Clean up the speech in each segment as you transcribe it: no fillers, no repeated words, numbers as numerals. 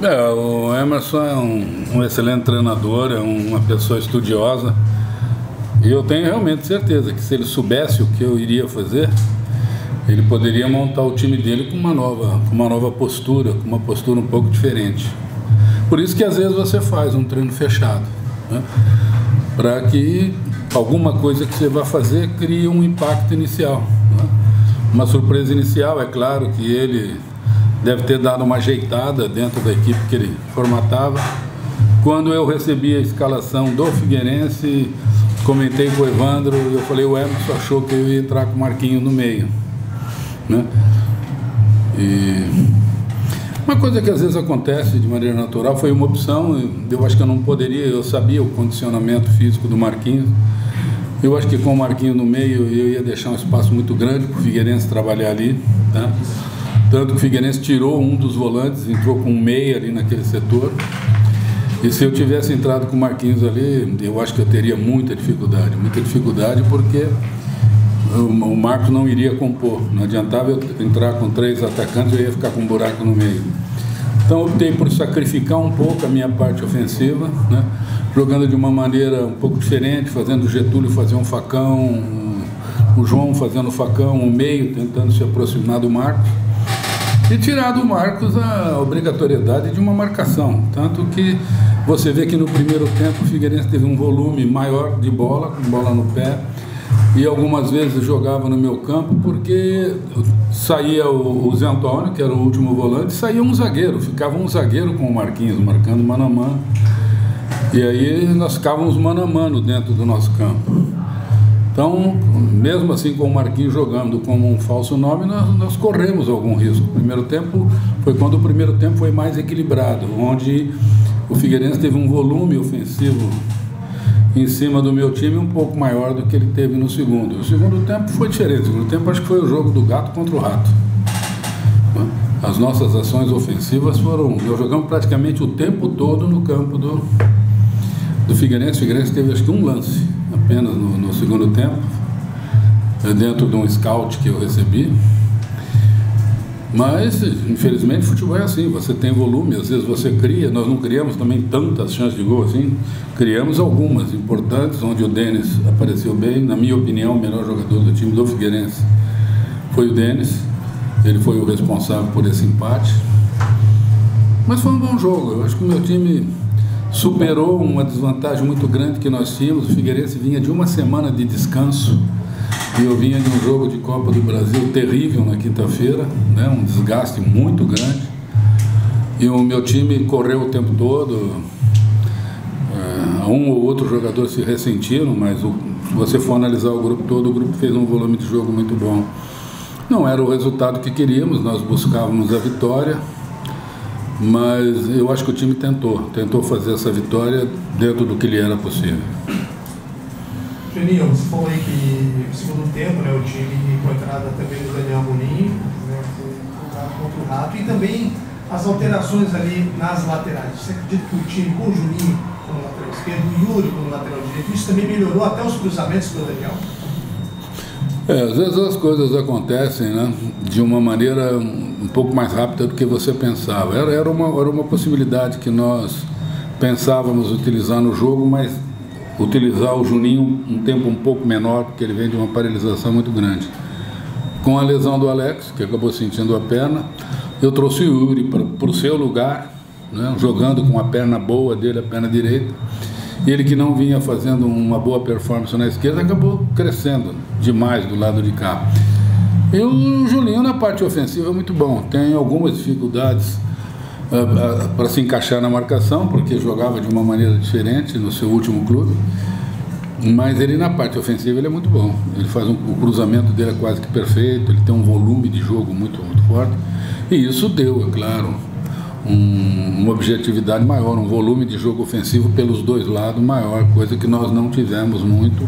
O Emerson é um excelente treinador, é uma pessoa estudiosa. E eu tenho realmente certeza que se ele soubesse o que eu iria fazer, ele poderia montar o time dele com uma nova postura, com uma postura um pouco diferente. Por isso que às vezes você faz um treino fechado, né? Para que alguma coisa que você vai fazer crie um impacto inicial, né? Uma surpresa inicial. É claro que ele deve ter dado uma ajeitada dentro da equipe que ele formatava. Quando eu recebi a escalação do Figueirense, comentei com o Evandro, eu falei, o Emerson achou que eu ia entrar com o Marquinhos no meio, né? E uma coisa que às vezes acontece de maneira natural, foi uma opção. Eu acho que eu não poderia, eu sabia o condicionamento físico do Marquinhos. Eu acho que com o Marquinhos no meio eu ia deixar um espaço muito grande para o Figueirense trabalhar ali, tá? Tanto que o Figueirense tirou um dos volantes, entrou com um meia ali naquele setor. E se eu tivesse entrado com o Marquinhos ali, eu acho que eu teria muita dificuldade, porque o Marcos não iria compor. Não adiantava eu entrar com 3 atacantes, eu ia ficar com um buraco no meio. Então eu optei por sacrificar um pouco a minha parte ofensiva, né? Jogando de uma maneira um pouco diferente, fazendo o Getúlio fazer um facão, o João fazendo facão, um meio, tentando se aproximar do Marcos. E tirar do Marcos a obrigatoriedade de uma marcação. Tanto que você vê que no primeiro tempo o Figueirense teve um volume maior de bola, com bola no pé. E algumas vezes jogava no meu campo porque saía o Zé Antônio, que era o último volante, saía um zagueiro, ficava um zagueiro com o Marquinhos, marcando mano a mano. E aí nós ficávamos mano a mano dentro do nosso campo. Então, mesmo assim com o Marquinhos jogando como um falso 9, nós corremos algum risco. O primeiro tempo foi quando o primeiro tempo foi mais equilibrado, onde o Figueirense teve um volume ofensivo em cima do meu time um pouco maior do que ele teve no segundo. O segundo tempo foi diferente. O segundo tempo acho que foi o jogo do gato contra o rato. As nossas ações ofensivas foram... Nós jogamos praticamente o tempo todo no campo do Figueirense. O Figueirense teve acho que um lance apenas no segundo tempo, dentro de um scout que eu recebi. Mas, infelizmente, futebol é assim, você tem volume, às vezes você cria. Nós não criamos também tantas chances de gol assim, criamos algumas importantes, onde o Denis apareceu bem. Na minha opinião, o melhor jogador do time do Figueirense foi o Denis, ele foi o responsável por esse empate. Mas foi um bom jogo. Eu acho que o meu time superou uma desvantagem muito grande que nós tínhamos. O Figueirense vinha de uma semana de descanso, e eu vinha de um jogo de Copa do Brasil terrível na quinta-feira, né? Um desgaste muito grande. E o meu time correu o tempo todo. Um ou outro jogador se ressentiram, mas se você for analisar o grupo todo, o grupo fez um volume de jogo muito bom. Não era o resultado que queríamos, nós buscávamos a vitória, mas eu acho que o time tentou fazer essa vitória dentro do que lhe era possível. Juninho, você falou aí que no segundo tempo, né, o time com a entrada também do Daniel Amorim, né, foi colocado contra o Rato, e também as alterações ali nas laterais. Você acredita que o time com o Juninho como lateral esquerdo, o Yuri como lateral direito, isso também melhorou até os cruzamentos do Daniel? Às vezes as coisas acontecem, né, de uma maneira um pouco mais rápida do que você pensava. Era uma possibilidade que nós pensávamos utilizar no jogo, mas utilizar o Juninho um tempo um pouco menor, porque ele vem de uma paralisação muito grande. Com a lesão do Alex, que acabou sentindo a perna, eu trouxe o Yuri para o seu lugar, né, jogando com a perna boa dele, a perna direita. E ele, que não vinha fazendo uma boa performance na esquerda, acabou crescendo demais do lado de cá. E o Julinho na parte ofensiva é muito bom, tem algumas dificuldades para se encaixar na marcação, porque jogava de uma maneira diferente no seu último clube, mas ele na parte ofensiva ele é muito bom. Ele faz o cruzamento dele é quase que perfeito, ele tem um volume de jogo muito forte, e isso deu, é claro, uma objetividade maior, um volume de jogo ofensivo pelos dois lados maior, coisa que nós não tivemos muito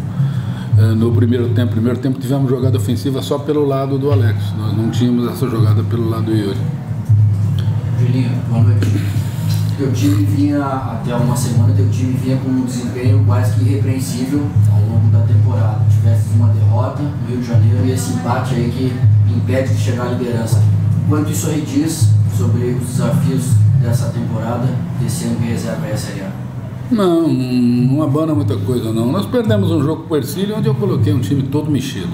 no primeiro tempo. No primeiro tempo tivemos jogada ofensiva só pelo lado do Alex, nós não tínhamos essa jogada pelo lado do Yuri. Julinho, boa noite. Teu time vinha, até uma semana, teu time vinha com um desempenho quase que irrepreensível ao longo da temporada. Tivesse uma derrota no Rio de Janeiro e esse empate aí que impede de chegar à liderança. Quanto isso aí diz sobre os desafios dessa temporada, desse ano que reserva a Série A? Não abana muita coisa não. Nós perdemos um jogo com o Ercílio, onde eu coloquei um time todo mexido.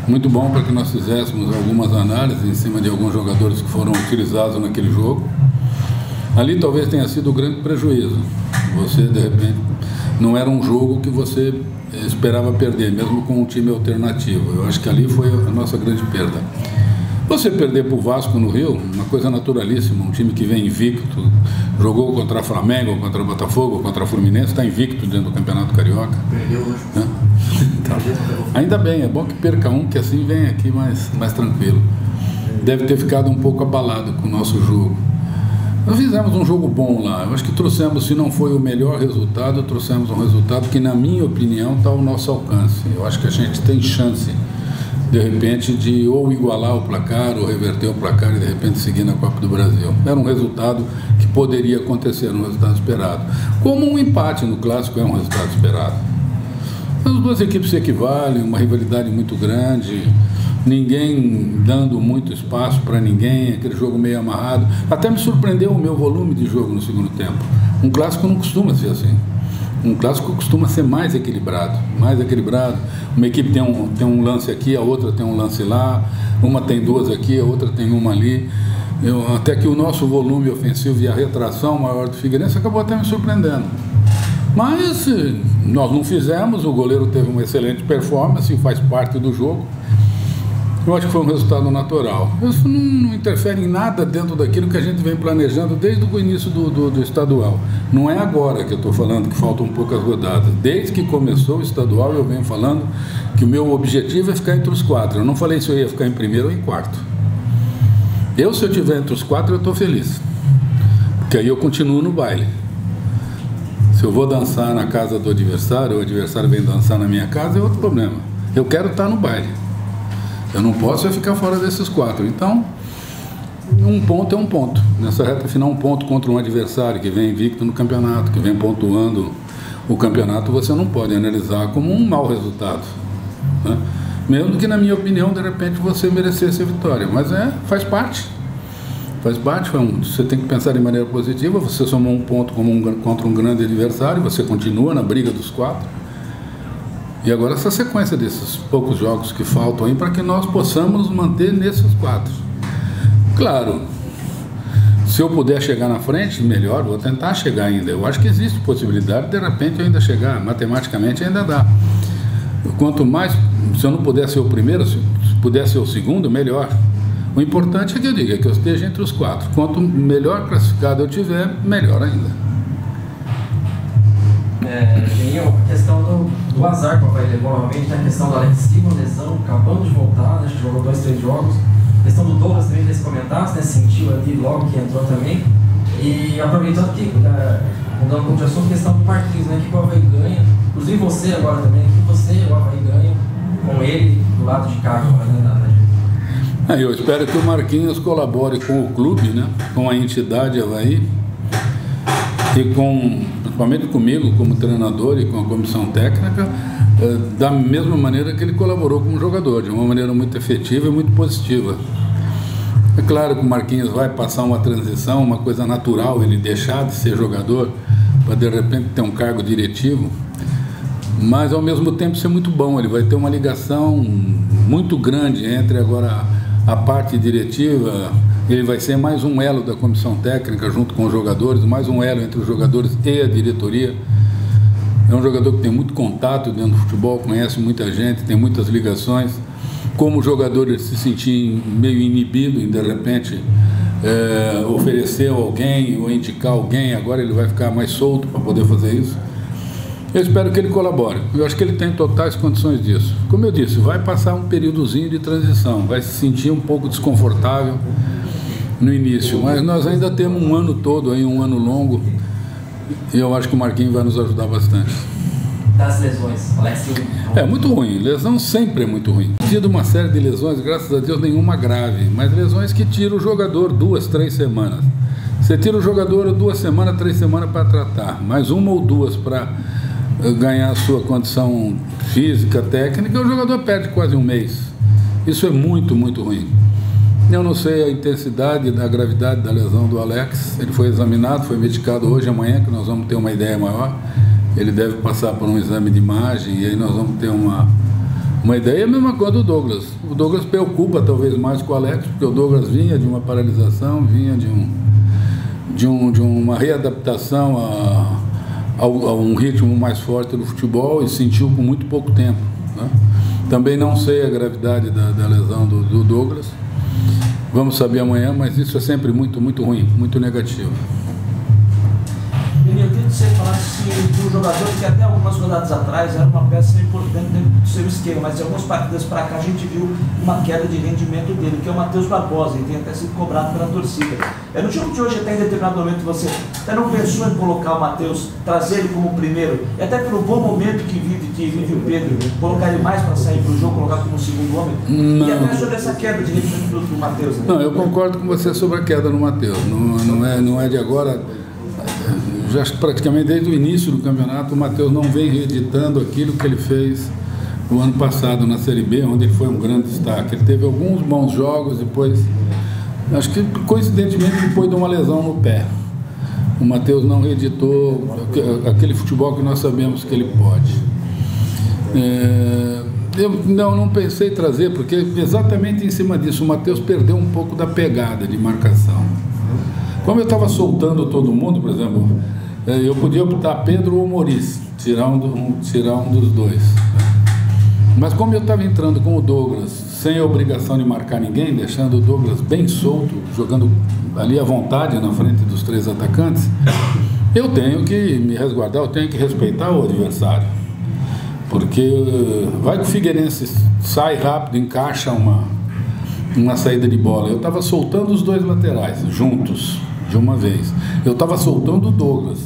Muito bom para que nós fizéssemos algumas análises em cima de alguns jogadores que foram utilizados naquele jogo. Ali talvez tenha sido o grande prejuízo. Você, de repente, não era um jogo que você esperava perder, mesmo com um time alternativo. Eu acho que ali foi a nossa grande perda. Você perder para o Vasco no Rio, uma coisa naturalíssima, um time que vem invicto, jogou contra Flamengo, contra Botafogo, contra Fluminense, está invicto dentro do Campeonato Carioca. Perdeu hoje. Então, ainda bem, é bom que perca um, que assim vem aqui mais tranquilo. Deve ter ficado um pouco abalado com o nosso jogo. Nós fizemos um jogo bom lá, eu acho que trouxemos, se não foi o melhor resultado, trouxemos um resultado que, na minha opinião, está ao nosso alcance. Eu acho que a gente tem chance, de repente, de ou igualar o placar, ou reverter o placar e, de repente, seguir na Copa do Brasil. Era um resultado que poderia acontecer, um resultado esperado. Como um empate no Clássico é um resultado esperado. As duas equipes se equivalem, uma rivalidade muito grande, ninguém dando muito espaço para ninguém, aquele jogo meio amarrado. Até me surpreendeu o meu volume de jogo no segundo tempo. Um clássico não costuma ser assim. Um clássico costuma ser mais equilibrado. Uma equipe tem um lance aqui, a outra tem um lance lá, uma tem duas aqui, a outra tem uma ali. Até que o nosso volume ofensivo e a retração maior do Figueirense acabou até me surpreendendo. Mas nós não fizemos, o goleiro teve uma excelente performance, faz parte do jogo. Eu acho que foi um resultado natural. Isso não interfere em nada dentro daquilo que a gente vem planejando desde o início do estadual. Não é agora que eu estou falando que faltam poucas rodadas. Desde que começou o estadual eu venho falando que o meu objetivo é ficar entre os 4. Eu não falei se eu ia ficar em primeiro ou em quarto. Se eu estiver entre os 4 eu estou feliz. Porque aí eu continuo no baile. Se eu vou dançar na casa do adversário, o adversário vem dançar na minha casa, é outro problema. Eu quero estar no baile. Eu não posso ficar fora desses 4. Então, um ponto é um ponto. Nessa reta final, um ponto contra um adversário que vem invicto no campeonato, que vem pontuando o campeonato, você não pode analisar como um mau resultado, né? Mesmo que, na minha opinião, de repente você merecesse a vitória. Mas faz parte. Faz parte. Você tem que pensar de maneira positiva. Você somou um ponto contra um grande adversário, você continua na briga dos 4. E agora essa sequência desses poucos jogos que faltam aí para que nós possamos manter nesses 4. Claro, se eu puder chegar na frente, melhor, vou tentar chegar ainda. Eu acho que existe possibilidade de repente eu ainda chegar, matematicamente ainda dá. Quanto mais, se eu não puder ser o primeiro, se puder ser o segundo, melhor. O importante é que eu diga que eu esteja entre os 4. Quanto melhor classificado eu tiver, melhor ainda. A questão do azar que o Avaí levou novamente, tem a questão do Alex Silva, lesão, acabando de voltar, acho que jogou 2, 3 jogos. A questão do Douglas também, desse comentário, né, sentiu ali logo que entrou também. E aproveitando que, mudando um pouco de assunto, a questão do Marquinhos, né, que o Avaí ganha, inclusive você agora também, que você, o Avaí ganha com ele do lado de cá agora, né, eu espero que o Marquinhos colabore com o clube, né, com a entidade Avaí, e principalmente comigo como treinador e com a comissão técnica, da mesma maneira que ele colaborou como jogador, de uma maneira muito efetiva e muito positiva. É claro que o Marquinhos vai passar uma transição, uma coisa natural, ele deixar de ser jogador para de repente ter um cargo diretivo, mas ao mesmo tempo ser muito bom. Ele vai ter uma ligação muito grande entre agora a parte diretiva. Ele vai ser mais um elo da comissão técnica junto com os jogadores, mais um elo entre os jogadores e a diretoria. É um jogador que tem muito contato dentro do futebol, conhece muita gente, tem muitas ligações. Como jogador, ele se sentir meio inibido em, de repente, oferecer alguém ou indicar alguém. Agora ele vai ficar mais solto para poder fazer isso. Eu espero que ele colabore. Eu acho que ele tem totais condições disso. Como eu disse, vai passar um períodozinho de transição, vai se sentir um pouco desconfortável no início, mas nós ainda temos um ano todo, aí, um ano longo, e eu acho que o Marquinhos vai nos ajudar bastante. Das lesões, Alex Silva? É muito ruim, lesão sempre é muito ruim. Tido uma série de lesões, graças a Deus nenhuma grave, mas lesões que tiram o jogador 2, 3 semanas. Você tira o jogador 2 semanas, 3 semanas para tratar, mais 1 ou 2 para ganhar a sua condição física, técnica, o jogador perde quase um mês. Isso é muito, muito ruim. Eu não sei a intensidade da gravidade da lesão do Alex. Ele foi examinado, foi medicado hoje, amanhã, que nós vamos ter uma ideia maior. Ele deve passar por um exame de imagem e aí nós vamos ter uma ideia. É a mesma coisa do Douglas. O Douglas preocupa talvez mais com o Alex, porque o Douglas vinha de uma paralisação, vinha de uma readaptação a um ritmo mais forte do futebol e sentiu com muito pouco tempo, né? Também não sei a gravidade da lesão do Douglas. Vamos saber amanhã, mas isso é sempre muito, muito ruim, muito negativo. Eu queria que você falasse de um jogador que até algumas rodadas atrás era uma peça importante dentro do seu esquema, mas em algumas partidas para cá a gente viu uma queda de rendimento dele, que é o Matheus Barbosa, e tem até sido cobrado pela torcida. No jogo de hoje, até em determinado momento, você até não pensou em colocar o Matheus, trazer ele como primeiro, e até pelo bom momento que vive o Pedro, colocar ele mais para sair para o jogo, colocar como segundo homem? Não. E até sobre essa queda de rendimento do Matheus. Né? Não, eu concordo com você sobre a queda no Matheus. Não é de agora. Já praticamente desde o início do campeonato, o Matheus não vem reeditando aquilo que ele fez no ano passado na Série B, onde ele foi um grande destaque. Ele teve alguns bons jogos, depois, acho que coincidentemente, depois de uma lesão no pé. O Matheus não reeditou aquele futebol que nós sabemos que ele pode. Eu não pensei em trazer, porque exatamente em cima disso, o Matheus perdeu um pouco da pegada de marcação. Como eu estava soltando todo mundo, por exemplo, eu podia optar Pedro ou Maurício, tirar um dos dois. Mas como eu estava entrando com o Douglas, sem a obrigação de marcar ninguém, deixando o Douglas bem solto, jogando ali à vontade na frente dos três atacantes, eu tenho que me resguardar, eu tenho que respeitar o adversário. Porque vai que o Figueirense sai rápido, encaixa uma saída de bola. Eu estava soltando os dois laterais, juntos, de uma vez. Eu estava soltando o Douglas,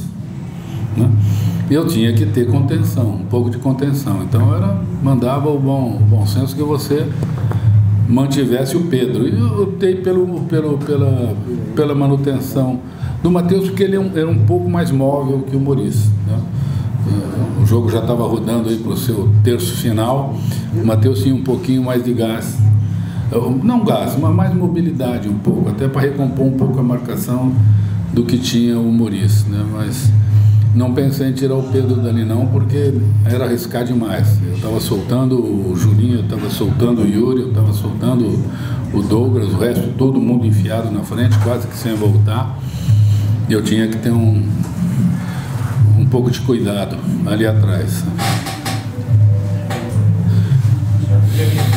né? Eu tinha que ter contenção, um pouco de contenção. Então mandava o bom senso que você mantivesse o Pedro. E eu optei pela manutenção do Matheus, porque ele era um pouco mais móvel que o Maurício, né? O jogo já estava rodando aí para o seu terço final. O Matheus tinha um pouquinho mais de gás. Não gás, mas mais mobilidade um pouco, até para recompor um pouco a marcação do que tinha o Maurício, né? Mas não pensei em tirar o Pedro dali não, porque era arriscar demais. Eu estava soltando o Julinho, eu estava soltando o Yuri, eu estava soltando o Douglas, o resto todo mundo enfiado na frente, quase que sem voltar. Eu tinha que ter um pouco de cuidado ali atrás.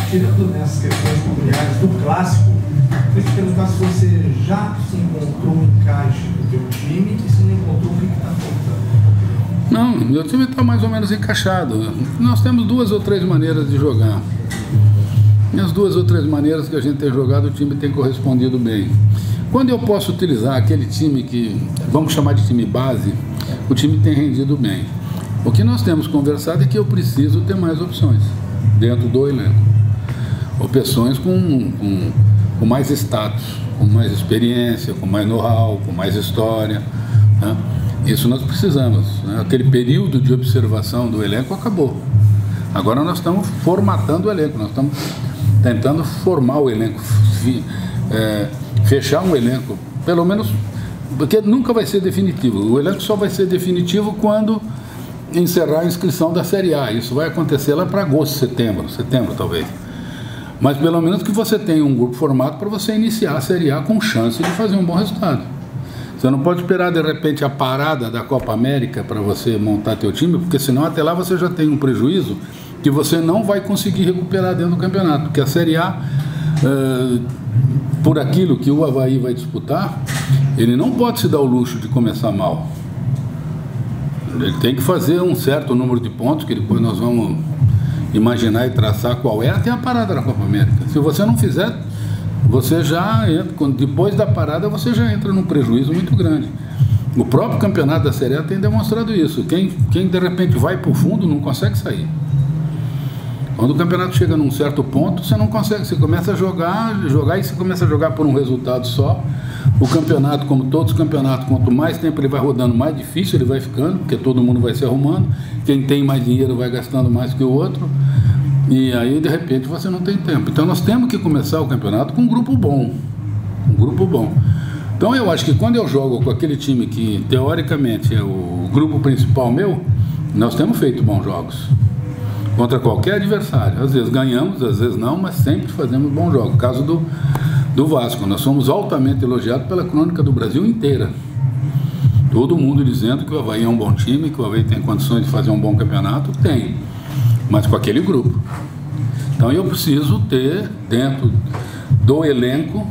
Tirando nessas questões peculiares do clássico, eu queria perguntar se você já se encontrou um encaixe do teu time e se não encontrou, o que está faltando? Não, meu time está mais ou menos encaixado. Nós temos 2 ou 3 maneiras de jogar. E as 2 ou 3 maneiras que a gente tem jogado, o time tem correspondido bem. Quando eu posso utilizar aquele time que, vamos chamar de time base, o time tem rendido bem. O que nós temos conversado é que eu preciso ter mais opções dentro do elenco. Opções com mais status, com mais experiência, com mais know-how, com mais história, né? Isso nós precisamos, né? Aquele período de observação do elenco acabou. Agora nós estamos formatando o elenco, nós estamos tentando formar o elenco, fechar um elenco, pelo menos, porque nunca vai ser definitivo. O elenco só vai ser definitivo quando encerrar a inscrição da Série A. Isso vai acontecer lá para agosto, setembro talvez. Mas pelo menos que você tenha um grupo formado para você iniciar a Série A com chance de fazer um bom resultado. Você não pode esperar de repente a parada da Copa América para você montar teu time, porque senão até lá você já tem um prejuízo que você não vai conseguir recuperar dentro do campeonato, porque a Série A, por aquilo que o Avaí vai disputar, ele não pode se dar o luxo de começar mal. Ele tem que fazer um certo número de pontos, que depois nós vamos imaginar e traçar qual é até a parada da Copa América. Se você não fizer, você já entra, depois da parada você já entra num prejuízo muito grande. O próprio campeonato da Série A tem demonstrado isso. Quem de repente vai para o fundo não consegue sair. Quando o campeonato chega num certo ponto, você não consegue, você começa a jogar e você começa a jogar por um resultado só. O campeonato, como todos os campeonatos, quanto mais tempo ele vai rodando, mais difícil ele vai ficando, porque todo mundo vai se arrumando. Quem tem mais dinheiro vai gastando mais que o outro. E aí, de repente, você não tem tempo. Então, nós temos que começar o campeonato com um grupo bom. Um grupo bom. Então, eu acho que quando eu jogo com aquele time que, teoricamente, é o grupo principal meu, nós temos feito bons jogos. Contra qualquer adversário. Às vezes ganhamos, às vezes não, mas sempre fazemos bons jogos. O caso do Vasco. Nós somos altamente elogiados pela crônica do Brasil inteira. Todo mundo dizendo que o Avaí é um bom time, que o Avaí tem condições de fazer um bom campeonato. Tem. Mas com aquele grupo. Então eu preciso ter dentro do elenco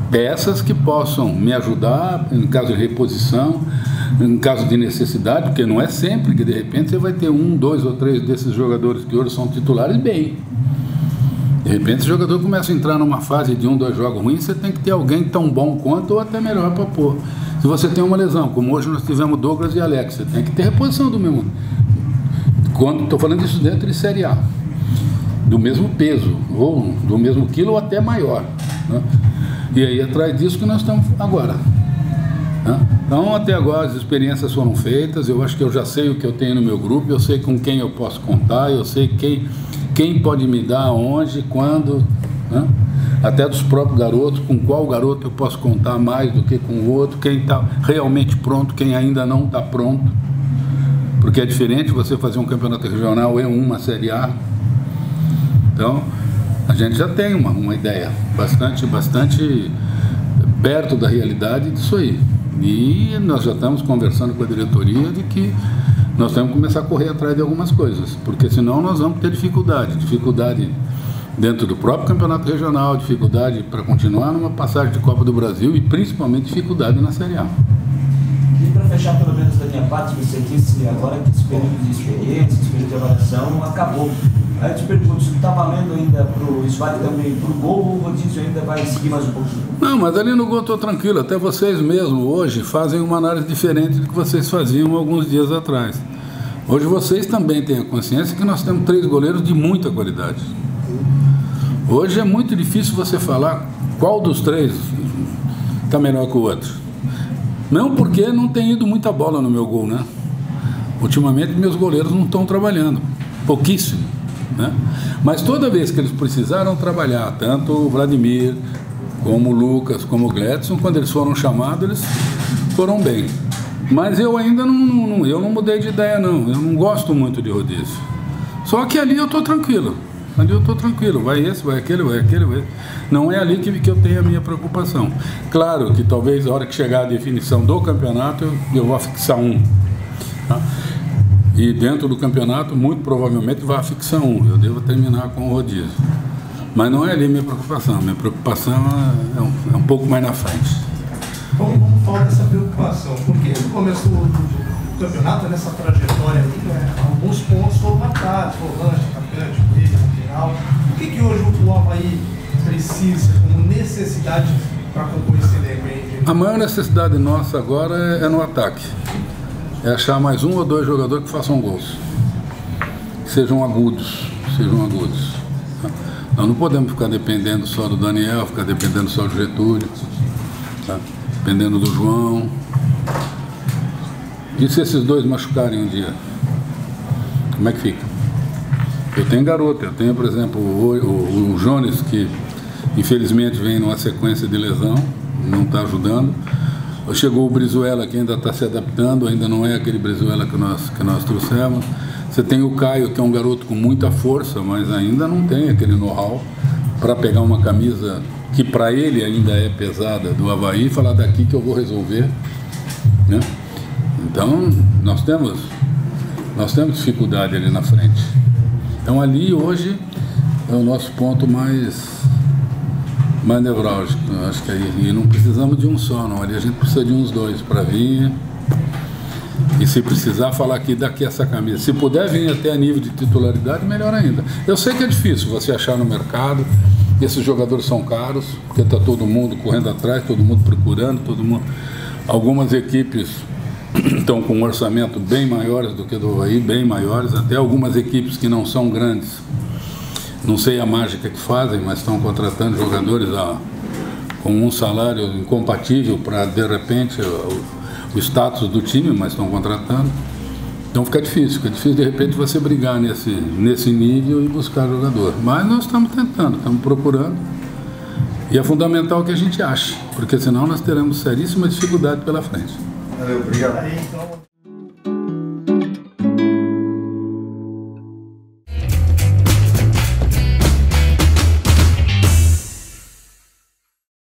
peças que possam me ajudar em caso de reposição, em caso de necessidade, porque não é sempre que de repente você vai ter 1, 2 ou 3 desses jogadores que hoje são titulares bem. De repente o jogador começa a entrar numa fase de 1, 2 jogos ruins, você tem que ter alguém tão bom quanto ou até melhor para pôr. Se você tem uma lesão, como hoje nós tivemos Douglas e Alex, você tem que ter reposição do mesmo. Quando estou falando isso dentro de Série A, do mesmo peso, ou do mesmo quilo ou até maior, né? E aí atrás disso que nós estamos agora, né? Então até agora as experiências foram feitas, eu acho que eu já sei o que eu tenho no meu grupo, eu sei com quem eu posso contar, eu sei quem pode me dar, onde, quando, né? Até dos próprios garotos, com qual garoto eu posso contar mais do que com o outro, quem está realmente pronto, quem ainda não está pronto. Porque é diferente você fazer um campeonato regional em uma Série A. Então, a gente já tem uma ideia bastante perto da realidade disso aí. E nós já estamos conversando com a diretoria de que nós temos que começar a correr atrás de algumas coisas, porque senão nós vamos ter dificuldade dentro do próprio campeonato regional, dificuldade para continuar numa passagem de Copa do Brasil e principalmente dificuldade na Série A. E para fechar pelo menos da minha parte, você disse agora que esse período de experiência, esse período de avaliação acabou. Aí eu te pergunto, se está valendo ainda isso vale também para o gol ou o rodízio ainda vai seguir mais um pouquinho? Não, mas ali no gol estou tranquilo, até vocês mesmo hoje fazem uma análise diferente do que vocês faziam alguns dias atrás. Hoje vocês também têm a consciência que nós temos 3 goleiros de muita qualidade. Hoje é muito difícil você falar qual dos 3 está melhor que o outro. Não porque não tem ido muita bola no meu gol, né? Ultimamente meus goleiros não estão trabalhando, pouquíssimo, né? Mas toda vez que eles precisaram trabalhar, tanto o Vladimir, como o Lucas, como o Gledson, quando eles foram chamados, eles foram bem. Mas eu ainda não mudei de ideia, não. Eu não gosto muito de rodízio. Só que ali eu estou tranquilo. Ali eu estou tranquilo, vai esse, vai aquele, vai aquele, vai... Não é ali que eu tenho a minha preocupação. Claro que talvez a hora que chegar a definição do campeonato eu vou fixar um, tá? E dentro do campeonato muito provavelmente vai fixar um, eu devo terminar com o rodízio. Mas não é ali a minha preocupação é um pouco mais na frente. Vamos falar dessa preocupação, porque no começo do campeonato, nessa trajetória aí, né, alguns pontos foram marcados, volante, atacante, meio, lateral. O que hoje o Avaí precisa, como necessidade para compor esse elenco aí? A maior necessidade nossa agora é no ataque. É achar mais 1 ou 2 jogadores que façam gols. Que sejam agudos. Nós não podemos ficar dependendo só do Daniel, ficar dependendo só do Getúlio, tá? Dependendo do João. E se esses 2 machucarem um dia? Como é que fica? Eu tenho garoto, eu tenho, por exemplo, o Jones, que infelizmente vem numa sequência de lesão, não está ajudando. Chegou o Brizuela, que ainda está se adaptando, ainda não é aquele Brizuela que nós trouxemos. Você tem o Caio, que é um garoto com muita força, mas ainda não tem aquele know-how para pegar uma camisa que para ele ainda é pesada do Avaí e falar daqui que eu vou resolver, né? Então, nós temos dificuldade ali na frente. Então, ali hoje é o nosso ponto mais nevrálgico. Eu acho que aí, e não precisamos de um só, não. Ali a gente precisa de uns 2 para vir. E se precisar falar aqui daqui essa camisa, se puder vir até a nível de titularidade, melhor ainda. Eu sei que é difícil você achar no mercado, esses jogadores são caros, porque está todo mundo correndo atrás, todo mundo procurando, algumas equipes estão com um orçamento bem maiores do que do Avaí, bem maiores, até algumas equipes que não são grandes, não sei a mágica que fazem, mas estão contratando jogadores com um salário incompatível para, de repente, o status do time, mas estão contratando. Então fica difícil de repente você brigar nesse nível e buscar jogador. Mas nós estamos tentando, estamos procurando. E é fundamental que a gente ache, porque senão nós teremos seríssima dificuldade pela frente. Valeu, obrigado. Aí, então...